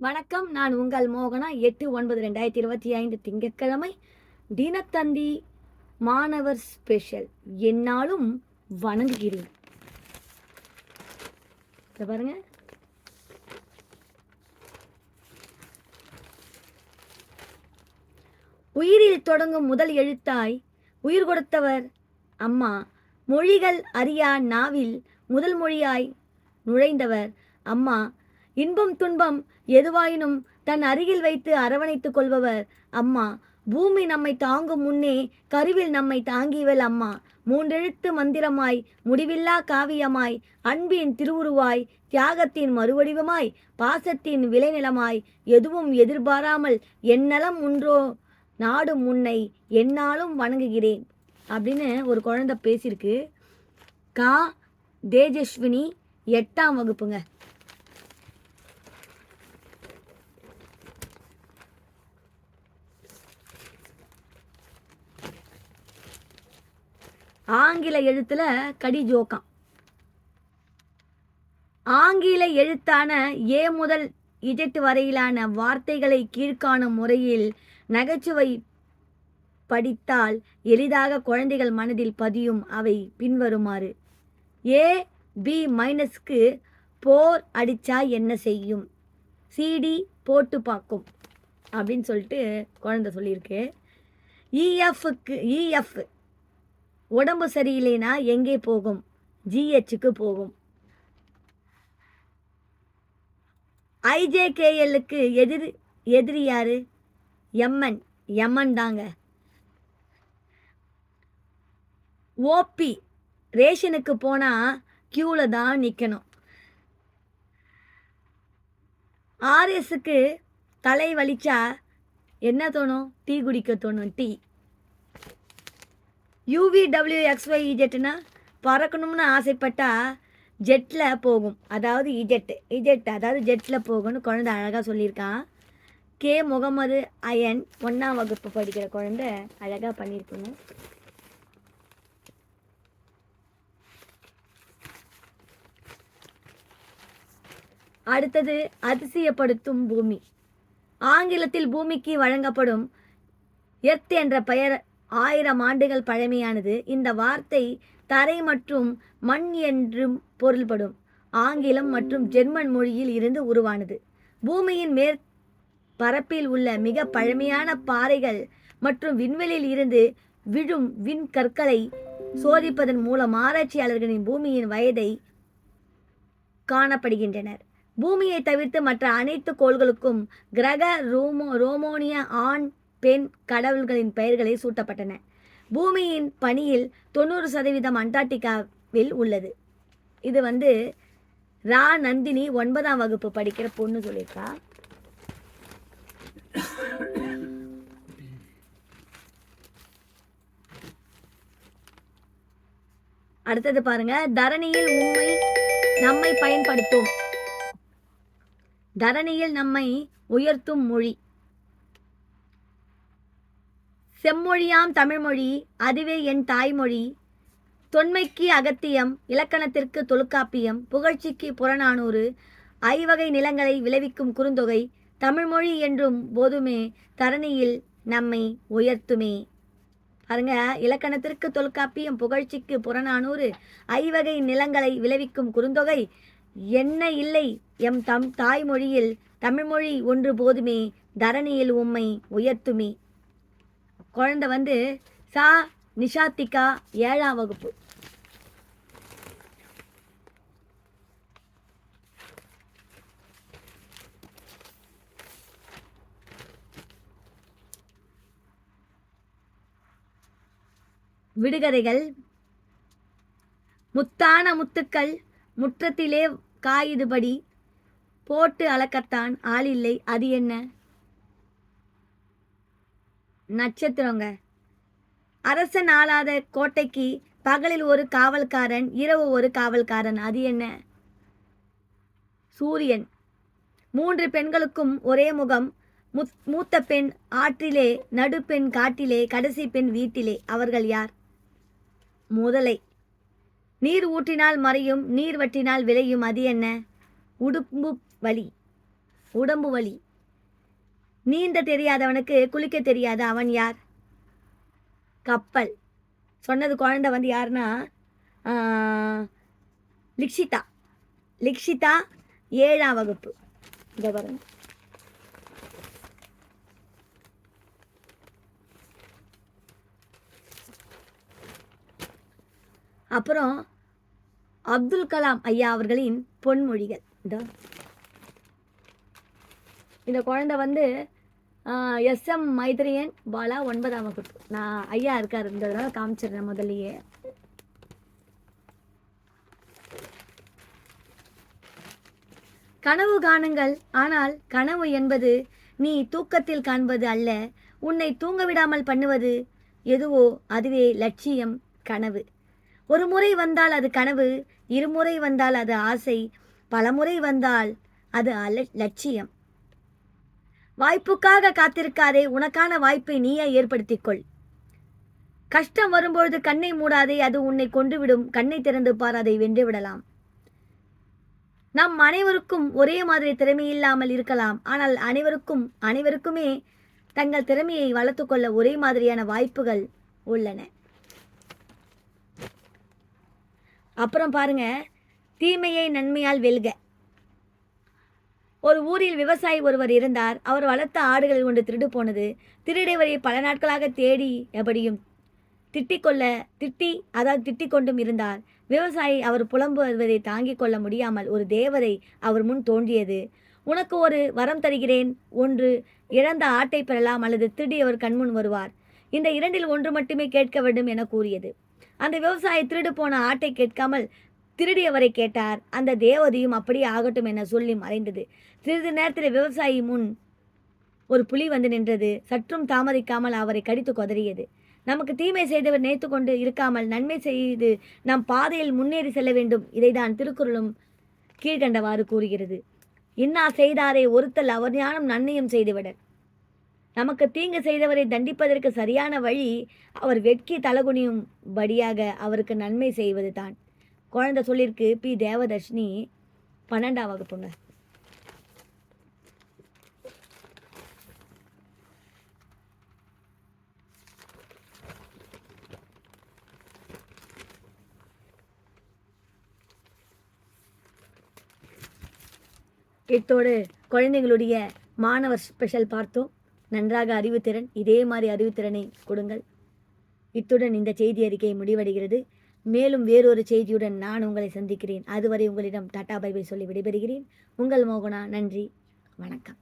வணக்கம். நான் உங்கள் மோகனா. 8/9/2025 திங்கட்கிழமை தினத்தந்தி மாணவர் ஸ்பெஷல். என்னாலும் வணங்குகிறேன். இத பாருங்க. உயிரில் தொடங்கும் முதல் எழுத்தாய் உயிர் கொடுத்தவர் அம்மா. மொழிகள் அறியா நாவில் முதல் மொழியாய் நுழைந்தவர் அம்மா. இன்பம் துன்பம் எதுவாயினும் தன் அருகில் வைத்து அரவணைத்துக் கொள்பவர் அம்மா. பூமி நம்மை தாங்கும் முன்னே கருவில் நம்மை தாங்கியவள் அம்மா. மூன்றெழுத்து மந்திரமாய் முடிவில்லா காவியமாய் அன்பின் திருவுருவாய் தியாகத்தின் மறுவடிவமாய் பாசத்தின் விளைநிலமாய் எதுவும் எதிர்பாராமல் எந்நலம் உன்றோ நாடும் முன்னை எந்நாளும் வணங்குகிறேன் அப்படின்னு ஒரு குழந்தை பேசியிருக்கு. கா தேஜஸ்வினி 8ஆம் வகுப்புங்க. ஆங்கில எழுத்துல கடி ஜோக்காம். ஆங்கில எழுத்தான ஏ முதல் இஜெட் வரையிலான வார்த்தைகளை கீழ்காணும் முறையில் நகைச்சுவை படித்தால் எளிதாக குழந்தைகள் மனதில் பதியும். அவை பின்வருமாறு: ஏ பி மைனஸ்க்கு போர் அடிச்சா என்ன செய்யும்? சிடி போட்டு பார்க்கும் அப்படின்னு சொல்லிட்டு குழந்தை சொல்லியிருக்கு. இஎஃப் உடம்பு சரியில்லைனா எங்கே போகும்? ஜிஹெச்சுக்கு போகும். ஐஜேகேஎல்லுக்கு எதிரி யாரு? எமன் தாங்க. ஓபி ரேஷனுக்கு போனால் கியூவில் தான் நிற்கணும். ஆர்எஸ்க்கு தலை வலிச்சா என்ன தோணும்? டீ குடிக்க தோணும். டீ. UVWXYZனா பறக்கணும்னு ஆசைப்பட்டா ஜெட்டில் போகும். அதாவது இஜெட் அதாவது ஜெட்டில் போகும்னு குழந்தை அழகாக சொல்லியிருக்கான். கே முகமது அயன் 1ஆம் வகுப்பு படிக்கிற குழந்தை அழகாக பண்ணியிருக்கணும். அடுத்தது அதிசயப்படுத்தும் பூமி. ஆங்கிலத்தில் பூமிக்கு வழங்கப்படும் எர்த் என்ற பெயர் 1000 ஆண்டுகள் பழமையானது. இந்த வார்த்தை தரை மற்றும் மண் என்றும் பொருள்படும். ஆங்கிலம் மற்றும் ஜெர்மன் மொழியில் இருந்து உருவானது. பூமியின் மேற்பரப்பில் உள்ள மிக பழமையான பாறைகள் மற்றும் விண்வெளியில் இருந்து விழும் விண்கற்களை சோதிப்பதன் மூலம் ஆராய்ச்சியாளர்களின் பூமியின் வயதை காணப்படுகின்றனர். பூமியை தவிர்த்து மற்ற அனைத்து கோள்களுக்கும் கிரக ரோமோனிய ஆண் பெண் கடவுள்களின் பெயர்களை சூட்டப்பட்டன. பூமியின் பனியில் 90% அண்டார்டிகாவில் உள்ளது. இது ரா நந்தினி 9ஆம் வகுப்பு படிக்கிற பொண்ணு சொல்லியிருக்கா. அடுத்தது பாருங்க. தரணியில் நம்மை பயன்படுத்தும். தரணியில் நம்மை உயர்த்தும் மொழி. செம்மொழியாம் தமிழ்மொழி அதுவே என் தாய்மொழி. தொன்மைக்கு அகத்தியம், இலக்கணத்திற்கு தொல்காப்பியம், புகழ்ச்சிக்கு புறநானூறு, ஐவகை நிலங்களை விளைவிக்கும் குறுந்தொகை தமிழ்மொழி என்றும் போதுமே தரணியில் நம்மை உயர்த்துமே. பாருங்க, இலக்கணத்திற்கு தொல்காப்பியம், புகழ்ச்சிக்கு புறநானூறு, ஐவகை நிலங்களை விளைவிக்கும் குறுந்தொகை என்ன இல்லை எம் தாய்மொழியில் தமிழ்மொழி ஒன்று போதுமே தரணியில் உம்மை உயர்த்துமே. குழந்தை சா நிஷாத்திகா 7ஆம் வகுப்பு. விடுகதைகள். முத்தான முத்துக்கள் முற்றத்திலே காயுதுபடி போட்டு அளக்கத்தான் ஆளில்லை, அது என்ன? நட்சத்திரங்க. அரசன் ஆளாத கோட்டைக்கு பகலில் ஒரு காவல்காரன், இரவு ஒரு காவல்காரன், அது என்ன? சூரியன். 3 பெண்களுக்கும் ஒரே முகம். மூத்த பெண் ஆற்றிலே, நடுப்பெண் காட்டிலே, கடைசி பெண் வீட்டிலே. அவர்கள் யார்? முதலை. நீர் ஊற்றினால் மறையும், நீர் வற்றினால் விளையும், அது என்ன? உடும்பு வலி. உடம்பு வலி. நீந்த தெரியாதவனுக்கு குளிக்க தெரியாது, அவன் யார்? கப்பல். சொன்னது குழந்தை வந்து யாருன்னா லிக்ஷிதா. லிக்ஷிதா 7ஆம் வகுப்பு. இதை பாருங்க. அப்புறம் அப்துல் கலாம் ஐயா அவர்களின் பொன்மொழிகள். இந்த குழந்தை வந்து எஸ்எம் மைத்ரியன் பாலா 9ஆம் வகுப்பு. நான் ஐயா இருக்கார் இருந்ததுனால காமிச்சிடுறேன் முதல்லையே. கனவு காணுங்கள், ஆனால் கனவு என்பது நீ தூக்கத்தில் காண்பது அல்ல, உன்னை தூங்க விடாமல் பண்ணுவது எதுவோ அதுவே லட்சியம், கனவு. ஒரு முறை வந்தால் அது கனவு, இருமுறை வந்தால் அது ஆசை, பலமுறை வந்தால் அது லட்சியம். வாய்ப்புக்காக காத்திருக்காதே, உனக்கான வாய்ப்பை நீயே ஏற்படுத்திக்கொள். கஷ்டம் வரும்பொழுது கண்ணை மூடாதே, அது உன்னை கொன்றுவிடும். கண்ணை திறந்து பார், அதை வென்று விடலாம். நம் அனைவருக்கும் ஒரே மாதிரி திறமை இல்லாமல் இருக்கலாம், ஆனால் அனைவருக்குமே தங்கள் திறமையை வளர்த்து கொள்ள ஒரே மாதிரியான வாய்ப்புகள் உள்ளன. அப்புறம் பாருங்க, தீமையை நன்மையால் வெல்க. ஒரு ஊரில் விவசாயி ஒருவர் இருந்தார். அவர் வளர்த்த ஆடுகளில் ஒன்று திருடு போனது. திருடியவரை பல நாட்களாக தேடி எப்படியும் திட்டிக் கொண்டும் இருந்தார். விவசாயி அவர் புலம்புவதை தாங்கிக் கொள்ள முடியாமல் ஒரு தேவதை அவர் முன் தோன்றியது. உனக்கு ஒரு வரம் தருகிறேன், ஒன்று இழந்த ஆட்டை பெறலாம், அல்லது திருடியவர் கண்முன் வருவார். இந்த இரண்டில் ஒன்று மட்டுமே கேட்க வேண்டும் என கூறியது. அந்த விவசாயி திருடு போன ஆட்டை கேட்காமல் திருடியவரை கேட்டார். அந்த தேவதையும் அப்படியே ஆகட்டும் என சொல்லி மறைந்தது. சிறிது நேரத்தில் விவசாயி முன் ஒரு புலி வந்து நின்றது. சற்றும் தாமதிக்காமல் அவரை கடித்து கொதறியது. நமக்கு தீமை செய்தவர் நினைத்து கொண்டு இருக்காமல் நன்மை செய்து நம் பாதையில் முன்னேறி செல்ல வேண்டும். இதைதான் திருக்குறளும் கீழ்கண்டவாறு கூறுகிறது. இன்னா செய்தாரே ஒருத்தல் அவர் ஞானம் நன்மையும் செய்துவிட. நமக்கு தீங்கு செய்தவரை தண்டிப்பதற்கு சரியான வழி அவர் வெட்கி தலகுனியும் படியாக அவருக்கு நன்மை செய்வது தான். குழந்தை சொல்லியிருக்கு. பி தேவதர்ஷினி 12ஆம் வகுப்புங்க. இத்தோடு குழந்தைகளுடைய மாணவர் ஸ்பெஷல் பார்த்தோம். நன்றாக அறிவுத்திறன், இதே மாதிரி அறிவுத்திறனை கொடுங்கள். இத்துடன் இந்த செய்தி அறிக்கை முடிவடைகிறது. மேலும் வேறொரு செய்தியுடன் நான் உங்களை சந்திக்கிறேன். அதுவரை உங்களிடம் டாடா பை பை சொல்லி விடைபெறுகிறேன். உங்கள் மோகனா. நன்றி, வணக்கம்.